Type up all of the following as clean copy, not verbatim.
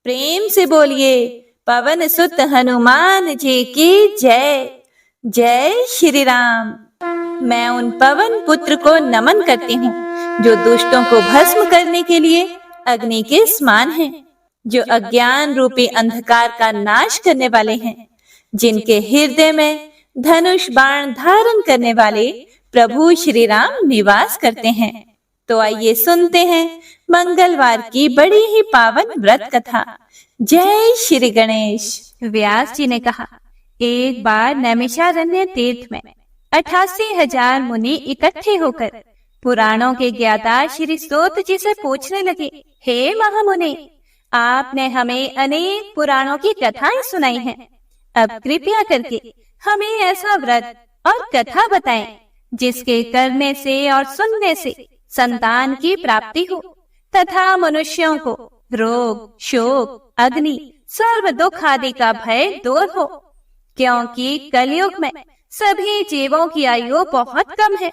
प्रेम से बोलिए पवन सुत हनुमान जी की जय। जय श्री राम। मैं उन पवन पुत्र को नमन करती हूँ जो दुष्टों को भस्म करने के लिए अग्नि के समान हैं, जो अज्ञान रूपी अंधकार का नाश करने वाले हैं, जिनके हृदय में धनुष बाण धारण करने वाले प्रभु श्री राम निवास करते हैं। तो आइए सुनते हैं मंगलवार की बड़ी ही पावन व्रत कथा। जय श्री गणेश। व्यास जी ने कहा, एक बार नैमिषारण्य तीर्थ में 88,000 मुनि इकट्ठे होकर पुराणों के ज्ञाता श्री सूत जी से पूछने लगे, हे महामुनि, आपने हमें अनेक पुराणों की कथाएं सुनाई हैं। अब कृपया करके हमें ऐसा व्रत और कथा बताएं जिसके करने से और सुनने से संतान की प्राप्ति हो तथा मनुष्यों को रोग, शोक, अग्नि, सर्व दुख आदि का भय दूर हो, क्योंकि कलयुग में सभी जीवों की आयु बहुत कम है।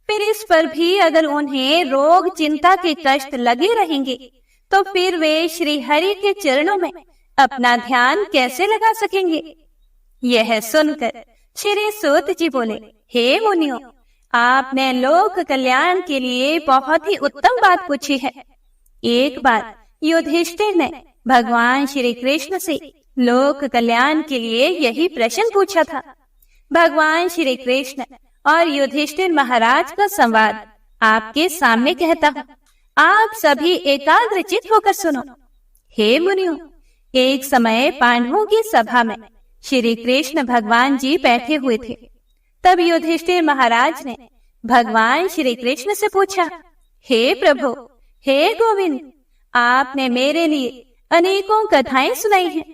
फिर इस पर भी अगर उन्हें रोग, चिंता के कष्ट लगे रहेंगे तो फिर वे श्री हरि के चरणों में अपना ध्यान कैसे लगा सकेंगे। यह सुनकर श्री सूत जी बोले, हे मुनियों, आपने लोक कल्याण के लिए बहुत ही उत्तम बात पूछी है। एक बार युधिष्ठिर ने भगवान श्री कृष्ण से लोक कल्याण के लिए यही प्रश्न पूछा था। भगवान श्री कृष्ण और युधिष्ठिर महाराज का संवाद आपके सामने कहता हूँ, आप सभी एकाग्रचित होकर सुनो। हे मुनियों, एक समय पांडवों की सभा में श्री कृष्ण भगवान जी बैठे हुए थे। तब युधिष्ठिर महाराज ने भगवान श्री कृष्ण से पूछा, हे प्रभु, हे गोविंद, आपने मेरे लिए अनेकों कथाएं सुनाई हैं।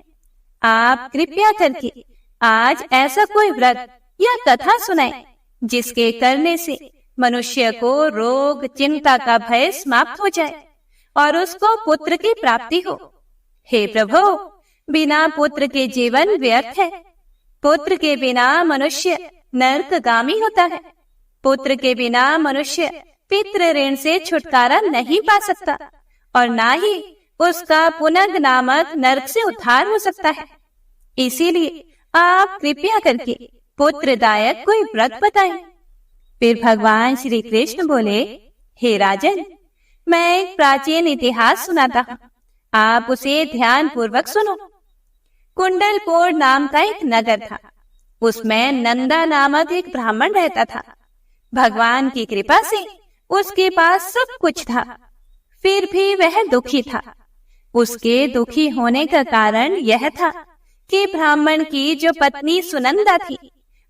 आप कृपया करके आज ऐसा कोई व्रत या कथा सुनाएं जिसके करने से मनुष्य को रोग, चिंता का भय समाप्त हो जाए और उसको पुत्र की प्राप्ति हो। हे प्रभु, बिना पुत्र के जीवन व्यर्थ है। पुत्र के बिना मनुष्य नरकगामी होता है। पुत्र के बिना मनुष्य पितृ ऋण से छुटकारा नहीं पा सकता और ना ही उसका पुनर्ग नामक नरक से उद्धार हो सकता है। इसीलिए आप कृपया करके पुत्रदायक कोई व्रत बताएं। फिर भगवान श्री कृष्ण बोले, हे राजन, मैं एक प्राचीन इतिहास सुनाता हूँ, आप उसे ध्यान पूर्वक सुनो। कुंडलपुर नाम का एक नगर था। उसमें नंदा नामक एक ब्राह्मण रहता था। भगवान की कृपा से उसके पास सब कुछ था, फिर भी वह दुखी था। उसके दुखी होने का कारण यह था कि ब्राह्मण की जो पत्नी सुनंदा थी,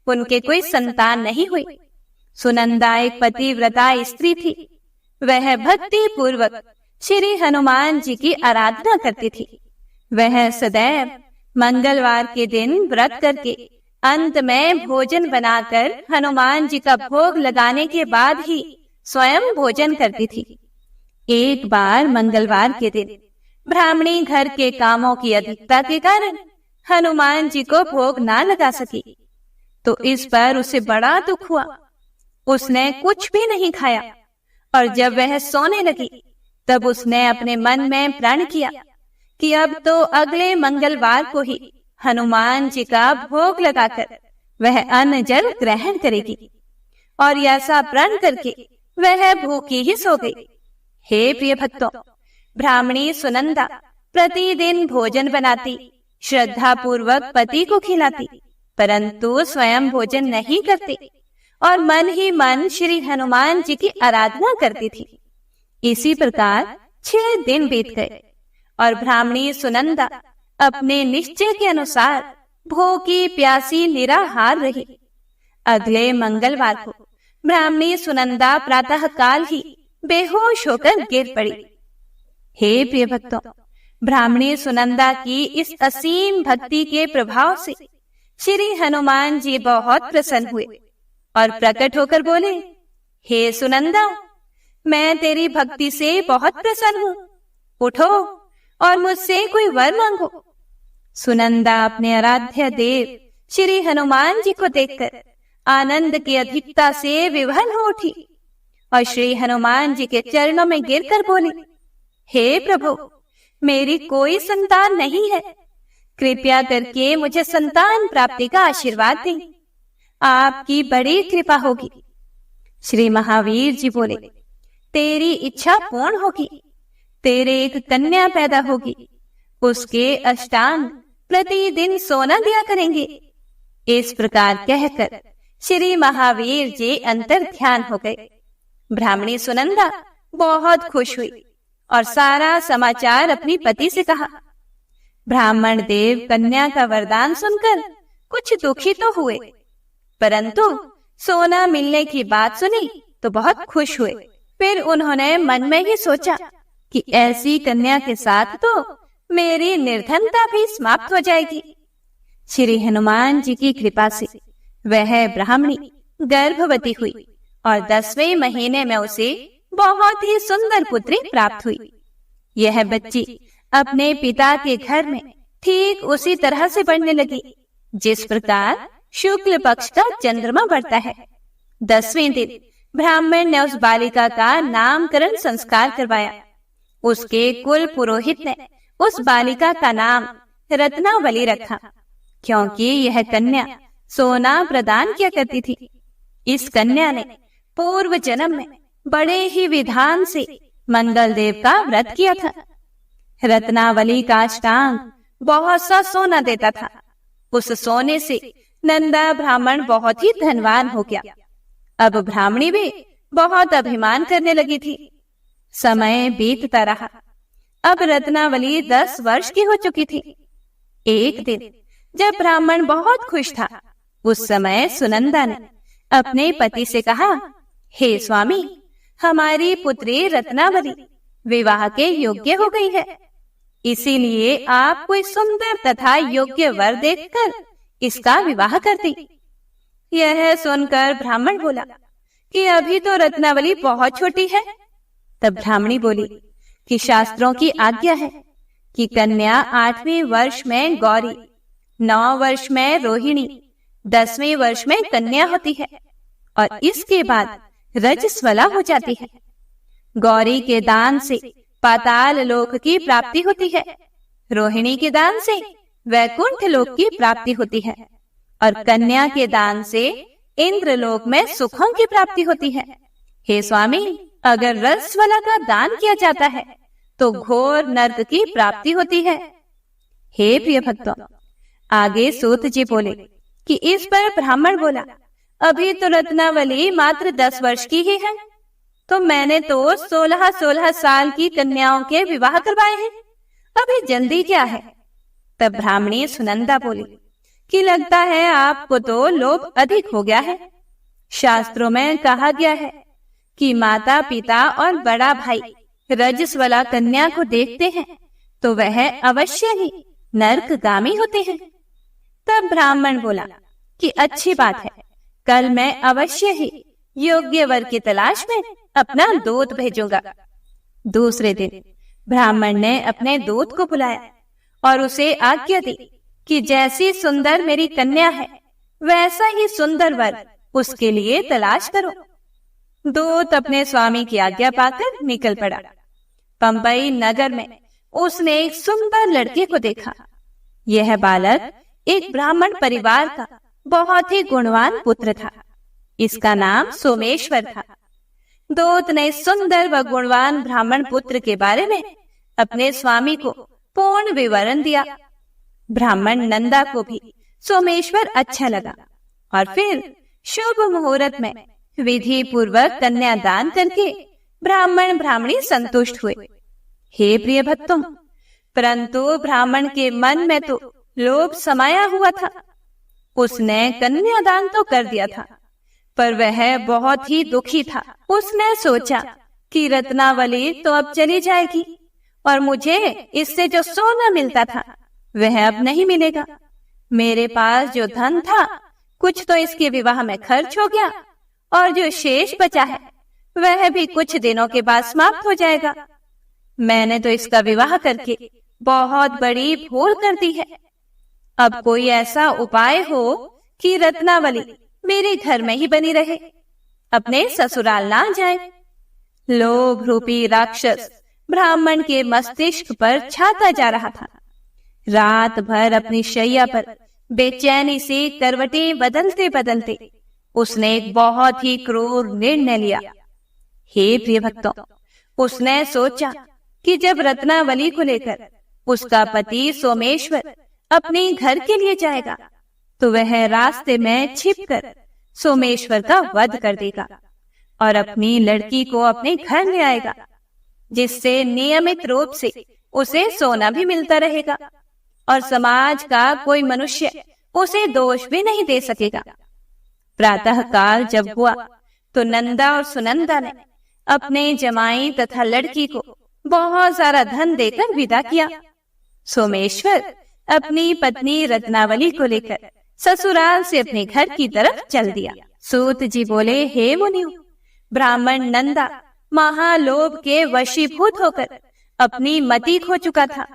उनके कोई संतान नहीं हुई। सुनंदा एक पतिव्रता स्त्री थी। वह भक्ति पूर्वक श्री हनुमान जी की आराधना करती थी। वह सदैव मंगलवार के दिन व्रत करके अंत में भोजन बनाकर हनुमान जी का भोग लगाने के बाद ही स्वयं भोजन करती थी। एक बार मंगलवार के दिन ब्राह्मणी घर के कामों की अधिकता के कारण हनुमान जी को भोग ना लगा सकी, तो इस पर उसे बड़ा दुख हुआ। उसने कुछ भी नहीं खाया और जब वह सोने लगी तब उसने अपने मन में प्रण किया कि अब तो अगले मंगलवार को ही हनुमान जी का भोग लगाकर वह अन्न जल ग्रहण करेगी। और ऐसा प्रण करके वह भूखी ही सो गई। हे प्रिय भक्तों, ब्राह्मणी सुनंदा प्रतिदिन भोजन बनाती, श्रद्धा पूर्वक पति को खिलाती, परंतु स्वयं भोजन नहीं करती और मन ही मन श्री हनुमान जी की आराधना करती थी। इसी प्रकार 6 दिन बीत गए और ब्राह्मणी सुनंदा अपने निश्चय के अनुसार भूखी प्यासी निराहार रही। अगले मंगलवार को ब्राह्मणी सुनंदा प्रातः काल ही बेहोश होकर गिर पड़ी। हे प्रिय भक्तों, ब्राह्मणी सुनंदा की इस असीम भक्ति के प्रभाव से श्री हनुमान जी बहुत प्रसन्न हुए और प्रकट होकर बोले, हे सुनंदा, मैं तेरी भक्ति से बहुत प्रसन्न हूँ। उठो और मुझसे कोई वर मांगो। सुनंदा अपने आराध्य देव श्री हनुमान जी को देखकर आनंद की अधिकता से विवल हो उठी और श्री हनुमान जी के चरणों में गिरकर बोली, हे प्रभु, मेरी कोई संतान नहीं है। कृपया करके मुझे संतान प्राप्ति का आशीर्वाद दें। आपकी बड़ी कृपा होगी। श्री महावीर जी बोले, तेरी इच्छा पूर्ण होगी। तेरे एक कन्या पैदा होगी। उसके अष्टांग प्रतिदिन सोना दिया करेंगे। इस प्रकार कहकर श्री महावीर जी अंतर ध्यान हो गए। ब्राह्मणी सुनंदा बहुत खुश हुई और सारा समाचार अपनी पति से कहा। ब्राह्मण देव कन्या का वरदान सुनकर कुछ दुखी तो हुए, परंतु सोना मिलने की बात सुनी तो बहुत खुश हुए। फिर उन्होंने मन में ही सोचा कि ऐसी कन्या के साथ तो मेरी निर्धनता भी समाप्त हो जाएगी। श्री हनुमान जी की कृपा से वह ब्राह्मणी गर्भवती हुई और 10वें महीने में उसे बहुत ही सुंदर पुत्री प्राप्त हुई। यह बच्ची अपने पिता के घर में ठीक उसी तरह से बढ़ने लगी जिस प्रकार शुक्ल पक्ष का चंद्रमा बढ़ता है। 10वें दिन ब्राह्मण ने उस बालिका का नामकरण संस्कार करवाया। उसके कुल पुरोहित ने उस बालिका का नाम रत्नावली रखा, क्योंकि यह कन्या सोना प्रदान किया करती थी। इस कन्या ने पूर्व जन्म में बड़े ही विधान से मंगल देव का व्रत किया था। रत्नावली का अष्टांग बहुत सा सोना देता था। उस सोने से नंदा ब्राह्मण बहुत ही धनवान हो गया। अब ब्राह्मणी भी बहुत अभिमान करने लगी थी। समय बीतता रहा। अब रत्नावली 10 वर्ष की हो चुकी थी। एक दिन जब ब्राह्मण बहुत खुश था, उस समय सुनंदा ने अपने पति से कहा, हे स्वामी, हमारी पुत्री रत्नावली विवाह के योग्य हो गई है। इसीलिए आप कोई सुंदर तथा योग्य वर देखकर इसका विवाह कर दें। यह सुनकर ब्राह्मण बोला कि अभी तो रत्नावली बहुत छोटी है। तब ब्राह्मणी बोली कि शास्त्रों की आज्ञा है कि कन्या 8वें वर्ष में गौरी, 9 वर्ष में रोहिणी, 10वें वर्ष में कन्या होती है और इसके बाद रजस्वला हो जाती है। गौरी के दान से पाताल लोक की प्राप्ति होती है, रोहिणी के दान से वैकुंठ लोक की प्राप्ति होती है और कन्या के दान से इंद्रलोक में सुखों की प्राप्ति होती है। हे स्वामी, अगर रजस्वला का दान किया जाता है तो घोर नरक की प्राप्ति होती है। हे प्रिय भक्तों, आगे सूत जी बोले कि इस पर ब्राह्मण बोला, अभी तो रत्नावली मात्र 10 वर्ष की ही है, तो मैंने तो 16-16 साल की कन्याओं के विवाह करवाए हैं, अभी जल्दी क्या है। तब ब्राह्मणी सुनंदा बोली कि लगता है आपको तो लोभ अधिक हो गया है। शास्त्रों में कहा गया है कि माता पिता और बड़ा भाई रजस्वला कन्या को देखते हैं तो वह अवश्य ही नरकगामी होते हैं। तब ब्राह्मण बोला कि अच्छी बात है, कल मैं अवश्य ही योग्य वर की तलाश में अपना दूत भेजूंगा। दूसरे दिन ब्राह्मण ने अपने दूत को बुलाया और उसे आज्ञा दी कि जैसी सुंदर मेरी कन्या है वैसा ही सुंदर वर उसके लिए तलाश करो। दूत अपने स्वामी की आज्ञा पाकर निकल पड़ा। पंबई नगर में उसने एक सुंदर लड़के को देखा। यह बालक एक ब्राह्मण परिवार का बहुत ही गुणवान पुत्र था। इसका नाम सोमेश्वर था। दूत ने सुंदर व गुणवान ब्राह्मण पुत्र के बारे में अपने स्वामी को पूर्ण विवरण दिया। ब्राह्मण नंदा को भी सोमेश्वर अच्छा लगा और फिर शुभ मुहूर्त में विधि पूर्वक कन्यादान करके ब्राह्मण ब्राह्मणी संतुष्ट हुए। हे प्रिय भक्तों, परंतु ब्राह्मण के मन में तो लोभ समाया हुआ था। उसने कन्यादान तो कर दिया था, पर वह बहुत ही दुखी था। उसने सोचा कि रत्नावली तो अब चली जाएगी और मुझे इससे जो सोना मिलता था वह अब नहीं मिलेगा। मेरे पास जो धन था कुछ तो इसके विवाह में खर्च हो गया और जो शेष बचा है वह भी कुछ दिनों के बाद समाप्त हो जाएगा। मैंने तो इसका विवाह करके बहुत बड़ी भूल कर दी है। अब कोई ऐसा उपाय हो कि रत्नावली मेरे घर में ही बनी रहे, अपने ससुराल ना जाए। लोभ रूपी राक्षस ब्राह्मण के मस्तिष्क पर छाता जा रहा था। रात भर अपनी शैया पर बेचैनी से करवटें बदलते बदलते उसने एक बहुत ही क्रूर निर्णय लिया। हे प्रिय भक्तों, उसने सोचा कि जब रत्नावली को लेकर उसका पति सोमेश्वर अपने घर के लिए जाएगा तो वह रास्ते में छिपकर सोमेश्वर का वध कर देगा और अपनी लड़की को अपने घर ले आएगा, जिससे नियमित रूप से उसे सोना भी मिलता रहेगा और समाज का कोई मनुष्य उसे दोष भी नहीं दे सकेगा। प्रातः काल जब हुआ तो नंदा और सुनंदा ने अपने जमाई तथा लड़की को बहुत सारा धन देकर विदा किया। सोमेश्वर अपनी पत्नी रत्नावली को लेकर ससुराल से अपने घर की तरफ चल दिया। सूत जी बोले, हे मुनियों, ब्राह्मण नंदा महालोभ के वशीभूत होकर अपनी मति खो चुका था।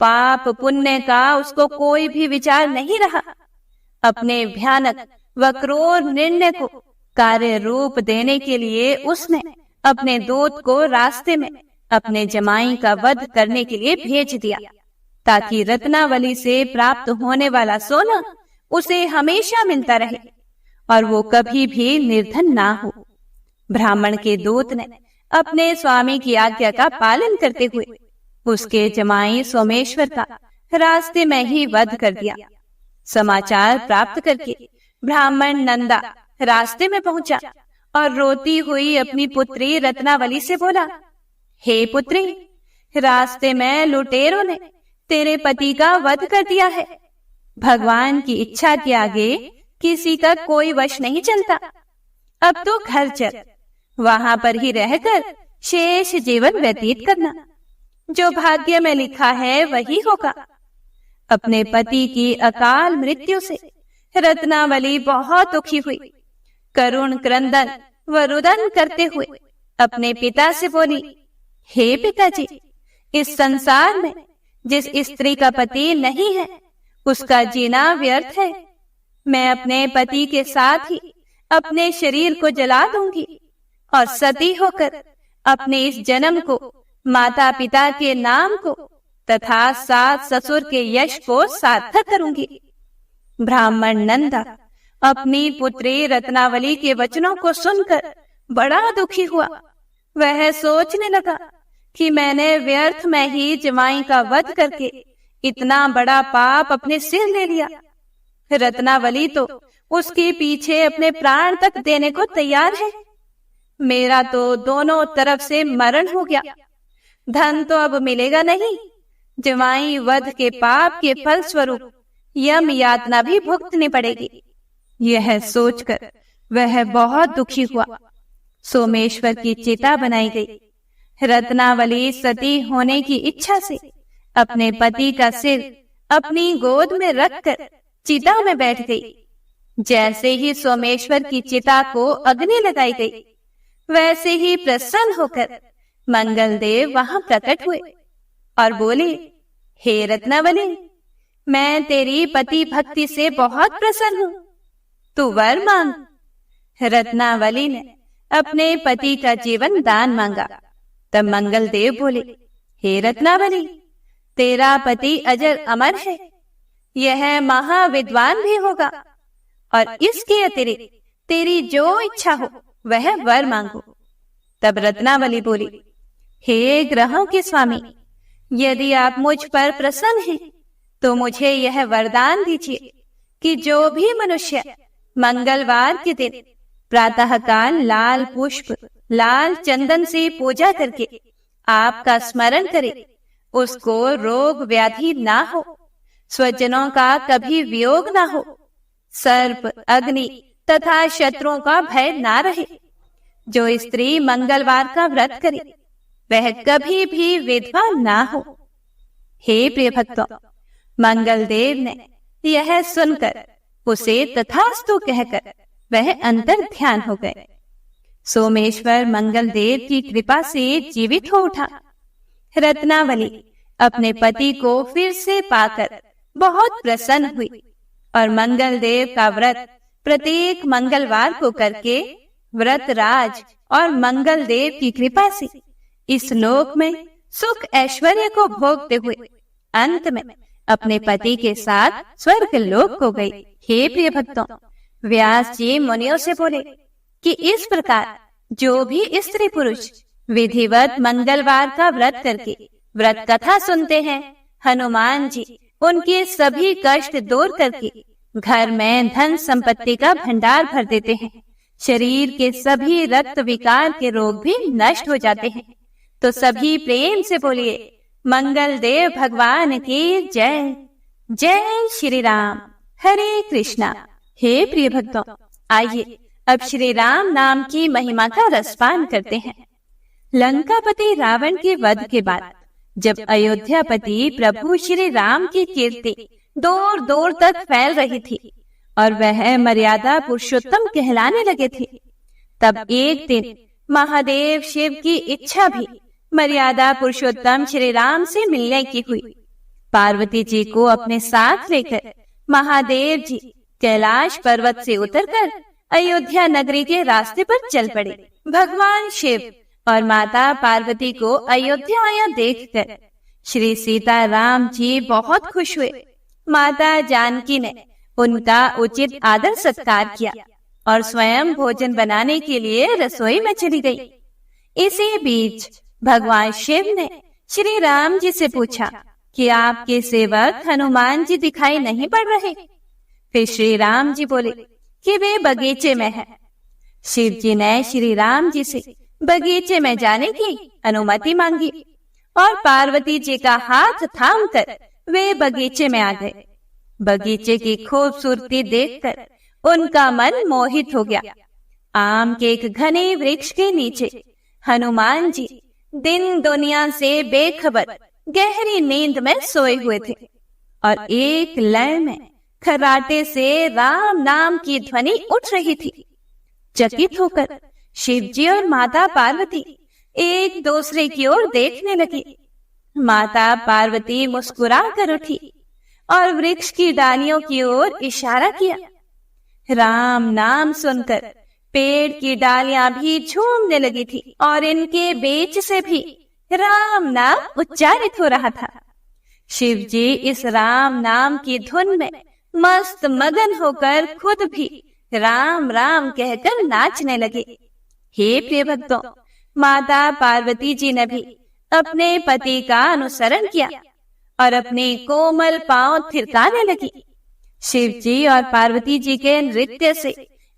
पाप पुण्य का उसको कोई भी विचार नहीं रहा। अपने भयानक व क्रूर निर्णय को कार्य रूप देने के लिए उसने अपने दूत को रास्ते में अपने जमाई का वध करने के लिए भेज दिया, ताकि रत्नावली से प्राप्त होने वाला सोना उसे हमेशा मिलता रहे और वो कभी भी निर्धन ना हो। ब्राह्मण के दूत ने अपने स्वामी की आज्ञा का पालन करते हुए उसके जमाई सोमेश्वर का रास्ते में ही वध कर दिया। समाचार प्राप्त करके ब्राह्मण नंदा रास्ते में पहुंचा और रोती हुई अपनी पुत्री रत्नावली से बोला, हे पुत्री, रास्ते में लुटेरों ने तेरे पति का वध कर दिया है। भगवान की इच्छा के आगे किसी का कोई वश नहीं चलता। अब तो घर चल, वहां पर ही रहकर शेष जीवन व्यतीत करना। जो भाग्य में लिखा है वही होगा। अपने पति की अकाल मृत्यु से रत्नावली बहुत दुखी हुई। करुण क्रंदन व रुदन करते हुए अपने पिता से बोली, हे पिताजी, इस संसार में जिस स्त्री का पति नहीं है उसका जीना व्यर्थ है। मैं अपने पति के साथ ही अपने शरीर को जला दूंगी और सती होकर अपने इस जन्म को, माता पिता के नाम को तथा सास ससुर के यश को सार्थक करूंगी। ब्राह्मण नंदा अपनी पुत्री रत्नावली के वचनों को सुनकर बड़ा दुखी हुआ। वह सोचने लगा कि मैंने व्यर्थ में ही जमाई का वध करके इतना बड़ा पाप अपने सिर ले लिया। रत्नावली तो उसके पीछे अपने प्राण तक देने को तैयार है। मेरा तो दोनों तरफ से मरण हो गया। धन तो अब मिलेगा नहीं। जमाई वध के पाप के फल स्वरूप यम यातना भी भुगतनी पड़ेगी। यह सोचकर वह बहुत दुखी हुआ। सोमेश्वर की चिता बनाई गई। रत्नावली सती होने की इच्छा से अपने पति का सिर अपनी गोद में रखकर चिता में बैठ गई। जैसे ही सोमेश्वर की चिता को अग्नि लगाई गई, वैसे ही प्रसन्न होकर मंगलदेव वहां प्रकट हुए और बोले, हे रत्नावली, मैं तेरी पति भक्ति से बहुत प्रसन्न हूं, तू वर मांग। रत्नावली ने अपने पति का जीवन दान मांगा। तब मंगलदेव बोले, हे रत्नावली, तेरा पति अजर अमर है, यह महाविद्वान भी होगा और इसके अतिरिक्त तेरी जो इच्छा हो वह वर मांगो। तब रत्नावली बोली, हे ग्रहों के स्वामी, यदि आप मुझ पर प्रसन्न हैं तो मुझे यह वरदान दीजिए कि जो भी मनुष्य मंगलवार के दिन प्रातःकाल लाल पुष्प, लाल चंदन से पूजा करके आपका स्मरण करे, उसको रोग व्याधि ना हो, स्वजनों का कभी वियोग ना हो, सर्प, अग्नि तथा शत्रुओं का भय ना रहे। जो स्त्री मंगलवार का व्रत करे वह कभी भी विधवा ना हो। हे प्रिय भक्तों, मंगलदेव ने यह सुनकर उसे तथास्तु कहकर वह अंतर ध्यान हो गए। सोमेश्वर मंगलदेव की कृपा से जीवित हो उठा। रत्नावली अपने पति को फिर से पाकर बहुत प्रसन्न हुई और मंगलदेव का व्रत प्रत्येक मंगलवार को करके व्रतराज और मंगलदेव की कृपा से इस लोक में सुख ऐश्वर्य को भोगते हुए अंत में अपने पति के साथ स्वर्ग लोक को गई। हे प्रिय भक्तों, व्यास जी मुनियों से बोले कि इस प्रकार जो भी स्त्री पुरुष विधिवत मंगलवार का व्रत करके व्रत कथा सुनते हैं, हनुमान जी उनके सभी कष्ट दूर करके घर में धन संपत्ति का भंडार भर देते हैं। शरीर के सभी रक्त विकार के रोग भी नष्ट हो जाते हैं। तो सभी प्रेम से बोलिए, मंगल देव भगवान की जय। जय श्री राम। हरे कृष्णा। हे प्रिय भक्तों, आइए अब श्री राम नाम की महिमा का रसपान करते हैं। लंकापति रावण के वध के बाद जब अयोध्यापति प्रभु श्री राम की कीर्ति दूर दूर तक फैल रही थी और वह मर्यादा पुरुषोत्तम कहलाने लगे थे, तब एक दिन महादेव शिव की इच्छा भी मर्यादा पुरुषोत्तम श्री राम से मिलने की हुई। पार्वती जी को अपने साथ लेकर महादेव जी कैलाश पर्वत से उतरकर अयोध्या नगरी के रास्ते पर चल पड़े। भगवान शिव और माता पार्वती को अयोध्या आया देखकर श्री सीताराम जी बहुत खुश हुए। माता जानकी ने उनका उचित आदर सत्कार किया और स्वयं भोजन बनाने के लिए रसोई में चली गई। इसी बीच भगवान शिव ने श्री राम जी से पूछा कि आपके सेवक हनुमान जी दिखाई नहीं पड़ रहे। फिर श्री राम जी बोले कि वे बगीचे में हैं। शिव जी ने श्री राम जी से बगीचे में जाने की अनुमति मांगी और पार्वती जी का हाथ थामकर वे बगीचे में आ गए। बगीचे की खूबसूरती देखकर उनका मन मोहित हो गया। आम के एक घने वृक्ष के नीचे हनुमान जी दिन दुनिया से बेखबर गहरी नींद में सोए हुए थे और एक लय में खर्राटे से राम नाम की ध्वनि उठ रही थी। चकित होकर शिव जी और माता पार्वती एक दूसरे की ओर देखने लगे। माता पार्वती मुस्कुरा कर उठी और वृक्ष की डालियों की ओर इशारा किया। राम नाम सुनकर पेड़ की डालियां भी झूमने लगी थी और इनके बीच से भी राम नाम उच्चारित हो रहा था। शिव जी इस राम नाम की धुन में मस्त मगन होकर खुद भी राम राम कहकर नाचने लगे। हे प्रिय भक्तों, माता पार्वती जी ने भी अपने पति का अनुसरण किया और अपने कोमल पांव थिरकाने लगी। शिव जी और पार्वती जी के नृत्य से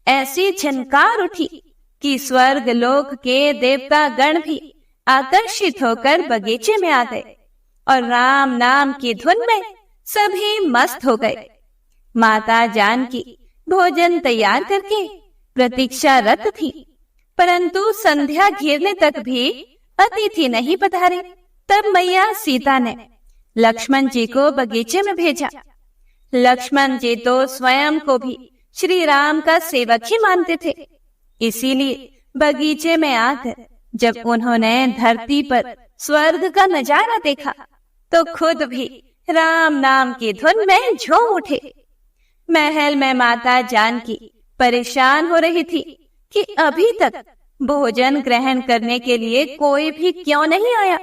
ऐसी झनकार उठी कि स्वर्ग लोक के देवता गण भी आकर्षित होकर बगीचे में आ गए और राम नाम की धुन में सभी मस्त हो गए। माता जानकी भोजन तैयार करके प्रतीक्षारत थी, परंतु संध्या घिरने तक भी अतिथि नहीं पधारे। तब मैया सीता ने लक्ष्मण जी को बगीचे में भेजा। लक्ष्मण जी तो स्वयं को भी श्री राम का सेवक ही मानते थे, इसीलिए बगीचे में आकर जब उन्होंने धरती पर स्वर्ग का नजारा देखा तो खुद भी राम नाम की धुन में झूम उठे। महल में माता जानकी परेशान हो रही थी कि अभी तक भोजन ग्रहण करने के लिए कोई भी क्यों नहीं आया।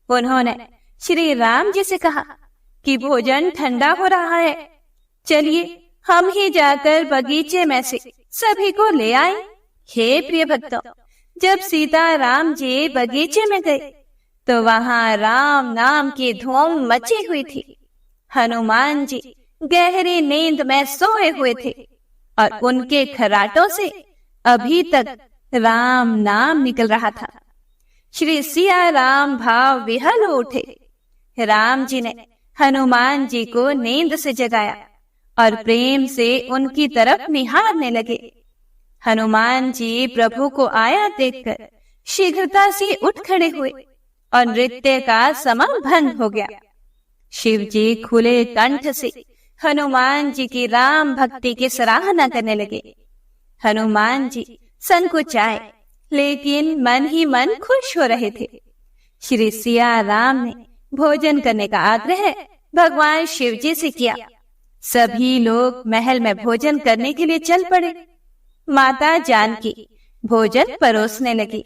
उन्होंने श्री राम जी से कहा कि भोजन ठंडा हो रहा है, चलिए हम ही जाकर बगीचे में से सभी को ले आए। हे प्रिय भक्तों, जब सीता राम जी बगीचे में गए तो वहां राम नाम की धूम मची हुई थी। हनुमान जी गहरी नींद में सोए हुए थे और उनके खर्राटों से अभी तक राम नाम निकल रहा था। श्री सिया राम भाव विहल उठे। राम जी ने हनुमान जी को नींद से जगाया और प्रेम से उनकी तरफ निहारने लगे। हनुमान जी प्रभु को आया देखकर शीघ्रता से उठ खड़े हुए और नृत्य का समा भंग हो गया। शिव जी खुले कंठ से हनुमान जी की राम भक्ति की सराहना करने लगे। हनुमान जी संकुचाए लेकिन मन ही मन खुश हो रहे थे। श्री सिया राम ने भोजन करने का आग्रह भगवान शिव जी से किया। सभी लोग महल में भोजन करने के लिए चल पड़े। माता जानकी भोजन परोसने लगी।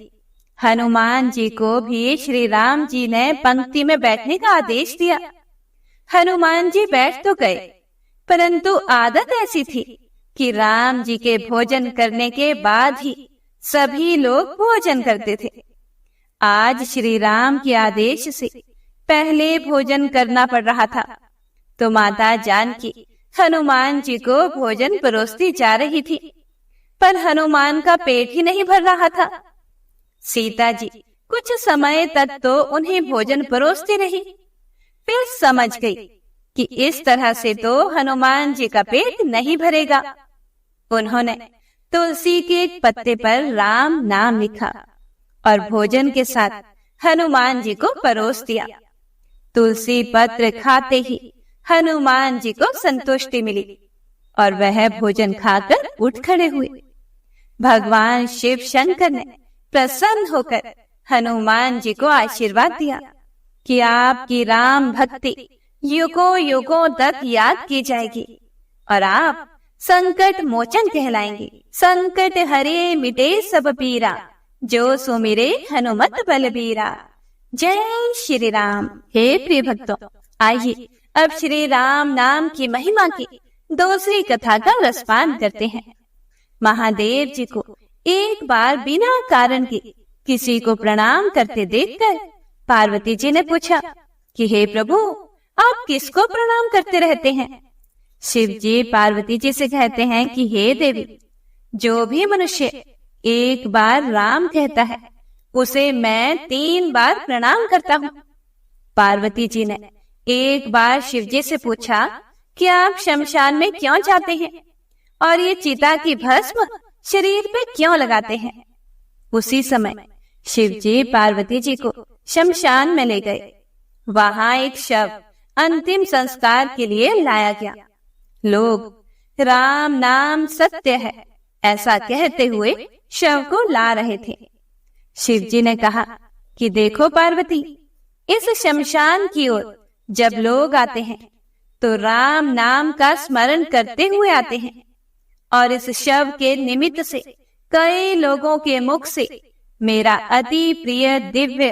हनुमान जी को भी श्री राम जी ने पंक्ति में बैठने का आदेश दिया। हनुमान जी बैठ तो गए, परंतु आदत ऐसी थी कि राम जी के भोजन करने के बाद ही सभी लोग भोजन करते थे। आज श्री राम के आदेश से पहले भोजन करना पड़ रहा था, तो माता जानकी हनुमान जी को भोजन परोसती जा रही थी, पर हनुमान का पेट ही नहीं भर रहा था। सीता जी कुछ समय तक तो उन्हें भोजन परोसती रही, फिर समझ गई कि इस तरह से तो हनुमान जी का पेट नहीं भरेगा। उन्होंने तुलसी के एक पत्ते पर राम नाम लिखा और भोजन के साथ हनुमान जी को परोस दिया। तुलसी पत्र खाते ही हनुमान जी को संतुष्टि मिली और वह भोजन खाकर उठ खड़े हुए। भगवान शिव शंकर ने प्रसन्न होकर हनुमान जी को आशीर्वाद दिया कि आपकी राम भक्ति युगों युगों तक याद की जाएगी और आप संकट मोचन कहलाएंगे। संकट हरे मिटे सब पीरा, जो सुमिरे हनुमत बलबीरा। जय श्री राम। हे प्रिय भक्तों, आइए अब श्री राम नाम की महिमा की दूसरी कथा का रसपान करते हैं। महादेव जी को एक बार बिना कारण के किसी को प्रणाम करते देखकर पार्वती जी ने पूछा कि हे प्रभु, आप किसको प्रणाम करते रहते हैं? शिव जी पार्वती जी से कहते हैं कि हे देवी, जो भी मनुष्य एक बार राम कहता है उसे मैं 3 बार प्रणाम करता हूँ। पार्वती जी ने एक बार शिव जी से पूछा कि आप शमशान में क्यों जाते हैं और ये चिता की भस्म शरीर पे क्यों लगाते हैं? उसी समय शिव जी पार्वती जी को शमशान में ले गए। वहां एक शव अंतिम संस्कार के लिए लाया गया। लोग राम नाम सत्य है ऐसा कहते हुए शव को ला रहे थे। शिव जी ने कहा कि देखो पार्वती, इस शमशान की ओर जब लोग आते हैं तो राम नाम का स्मरण करते हुए आते हैं और इस शव के निमित्त से कई लोगों के मुख से मेरा अति प्रिय दिव्य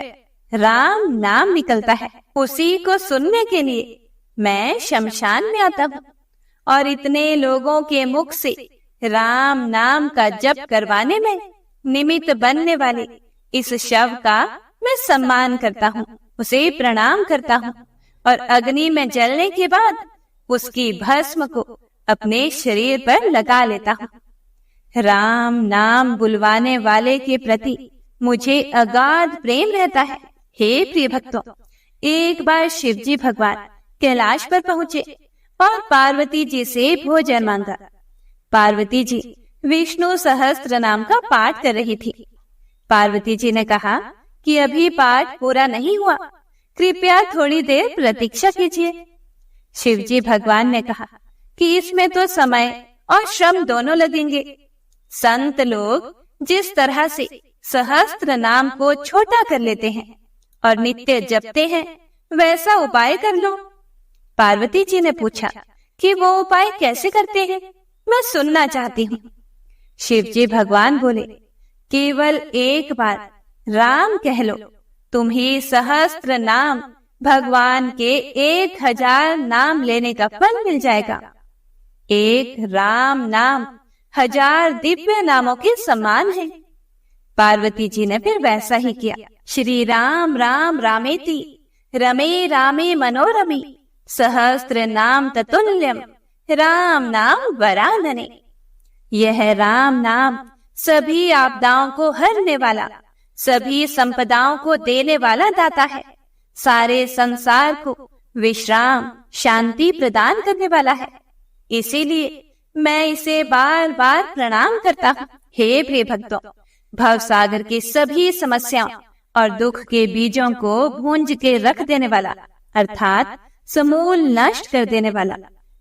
राम नाम निकलता है। उसी को सुनने के लिए मैं शमशान में आता हूँ और इतने लोगों के मुख से राम नाम का जप करवाने में निमित्त बनने वाले इस शव का मैं सम्मान करता हूँ, उसे प्रणाम करता हूँ और अग्नि में जलने के बाद उसकी भस्म को अपने शरीर पर लगा लेता हूँ। राम नाम बुलवाने वाले के प्रति मुझे अगाध प्रेम रहता है। हे प्रिय भक्तों, एक बार शिव जी भगवान कैलाश पर पहुँचे और पार्वती जी से भोजन मांगा। पार्वती जी विष्णु सहस्त्र नाम का पाठ कर रही थी। पार्वती जी ने कहा कि अभी पाठ पूरा नहीं हुआ, कृपया थोड़ी देर प्रतीक्षा कीजिए। शिव जी भगवान ने कहा कि इसमें तो समय और श्रम दोनों लगेंगे। संत लोग जिस तरह से सहस्त्र नाम को छोटा कर लेते हैं और नित्य जपते हैं, वैसा उपाय कर लो। पार्वती जी ने पूछा कि वो उपाय कैसे करते हैं, मैं सुनना चाहती हूँ। शिव जी भगवान बोले, केवल एक बार राम कह लो, तुम्हें सहस्त्र नाम भगवान के 1000 नाम लेने का फल मिल जाएगा। एक राम नाम 1000 दिव्य नामों के समान है। पार्वती जी ने फिर वैसा ही किया। श्री राम राम रामेति रमे रामे मनोरमे सहस्त्र नाम ततुल्यम राम नाम वरानने। यह राम नाम सभी आपदाओं को हरने वाला, सभी संपदाओं को देने वाला दाता है। सारे संसार को विश्राम शांति प्रदान करने वाला है, इसीलिए मैं इसे बार बार प्रणाम करता हूँ। हे प्रिय भक्तों, भव सागर की सभी समस्याओं और दुख के बीजों को भूंज के रख देने वाला, अर्थात समूल नष्ट कर देने वाला,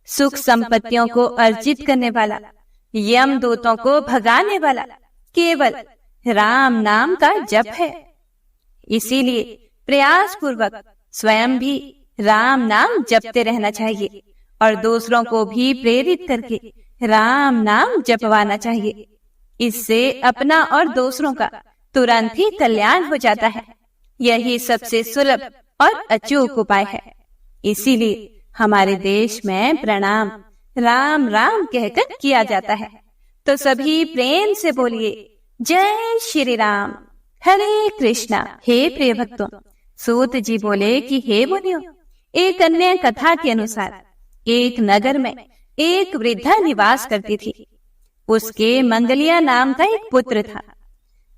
सुख संपत्तियों को अर्जित करने वाला, यम दूतों को भगाने वाला केवल राम नाम का जप है। इसीलिए प्रयास पूर्वक स्वयं भी राम नाम जपते रहना चाहिए और दूसरों को भी प्रेरित करके राम नाम जपवाना चाहिए। इससे अपना और दूसरों का तुरंत ही कल्याण हो जाता है। यही सबसे सुलभ और अचूक उपाय है। इसीलिए हमारे देश में प्रणाम राम राम कहकर किया जाता है। तो सभी प्रेम से बोलिए जय श्री राम। हरे कृष्णा। हे प्रिय भक्तों, सूत जी बोले कि हे मुनियों, एक अन्य कथा के अनुसार एक नगर में एक वृद्धा निवास करती थी। उसके मंगलिया नाम का एक पुत्र था।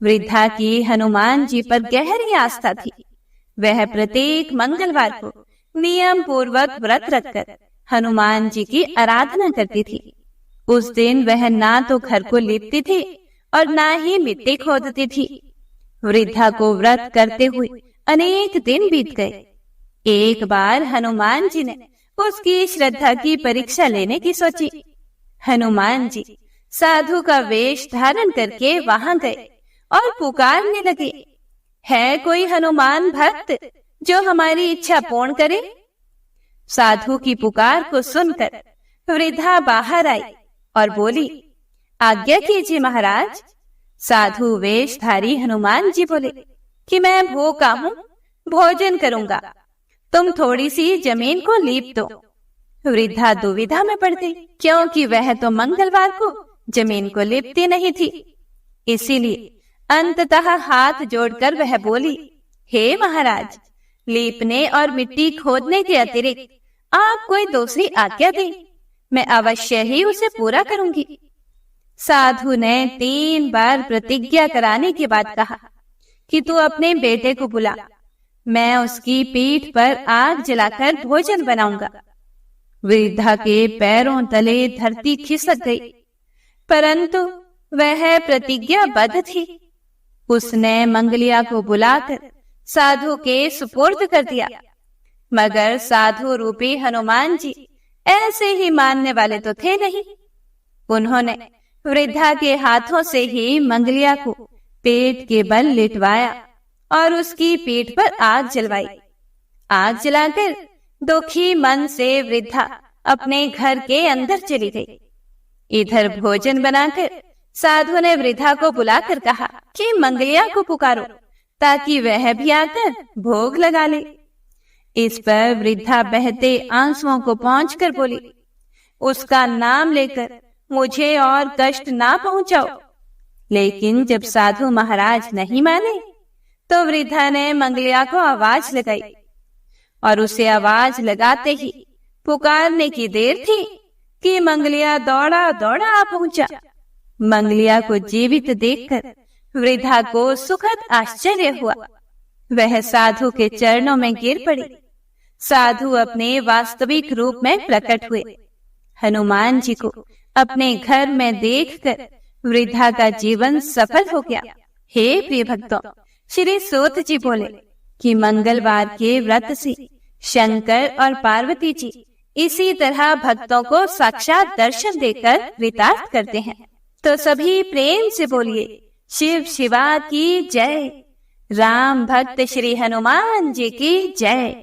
वृद्धा की हनुमान जी पर गहरी आस्था थी। वह प्रत्येक मंगलवार को नियम पूर्वक व्रत रखकर हनुमान जी की आराधना करती थी। उस दिन वह ना तो घर को लीपती थी और ना ही मिट्टी खोदती थी। वृद्धा को व्रत करते हुए अनेक दिन बीत गए। एक बार हनुमान जी ने उसकी श्रद्धा की परीक्षा लेने की सोची। हनुमान जी साधु का वेश धारण करके वहां गए और पुकारने लगे, है कोई हनुमान भक्त जो हमारी इच्छा पूर्ण करे? साधु की पुकार को सुनकर वृद्धा बाहर आई और बोली, आज्ञा कीजिए महाराज। साधु वेशधारी हनुमान जी बोले कि मैं भूखा हूँ, भोजन करूंगा, तुम थोड़ी सी जमीन को लीप दो। वृद्धा दुविधा में पड़ गई, क्योंकि वह तो मंगलवार को जमीन को लीपती नहीं थी। इसीलिए अंततः हाथ जोड़कर वह बोली, हे महाराज, लीपने और मिट्टी खोदने के अतिरिक्त आप कोई दूसरी आज्ञा दें, मैं अवश्य ही उसे पूरा करूंगी। साधु ने 3 बार प्रतिज्ञा कराने के बाद कहा कि तू अपने बेटे को बुला, मैं उसकी पीठ पर आग जलाकर भोजन बनाऊंगा। वृद्धा के पैरों तले धरती खिसक गई, परंतु वह प्रतिज्ञाबद्ध थी। उसने मंगलिया को बुलाकर साधु के सुपुर्द कर दिया। मगर साधु रूपी हनुमान जी ऐसे ही मानने वाले तो थे नहीं। उन्होंने वृद्धा के हाथों से ही मंगलिया को पेट के बल लिटवाया और उसकी पीठ पर आग जलवाई। आग जलाकर दुखी मन से वृद्धा अपने घर के अंदर चली गई। इधर भोजन बनाकर साधु ने वृद्धा को बुलाकर कहा कि मंगलिया को पुकारो ताकि वह भी आकर भोग लगा ले। इस पर वृद्धा बहते आंसुओं को पोंछकर बोली, उसका नाम लेकर मुझे और कष्ट ना पहुंचाओ। लेकिन जब साधु महाराज नहीं माने तो वृद्धा ने मंगलिया को आवाज लगाई और उसे आवाज लगाते ही पुकारने की देर थी कि मंगलिया दौड़ा दौड़ा आ पहुंचा। मंगलिया को जीवित देखकर वृद्धा को सुखद आश्चर्य हुआ। वह साधु के चरणों में गिर पड़ी। साधु अपने वास्तविक रूप में प्रकट हुए। हनुमान जी को अपने घर में देखकर वृद्धा का जीवन सफल हो गया। हे प्रिय भक्तों, श्री सूत जी बोले कि मंगलवार के व्रत से शंकर और पार्वती जी इसी तरह भक्तों को साक्षात दर्शन देकर कृतार्थ करते हैं। तो सभी प्रेम से बोलिए शिव शिवा की जय। राम भक्त श्री हनुमान जी की जय।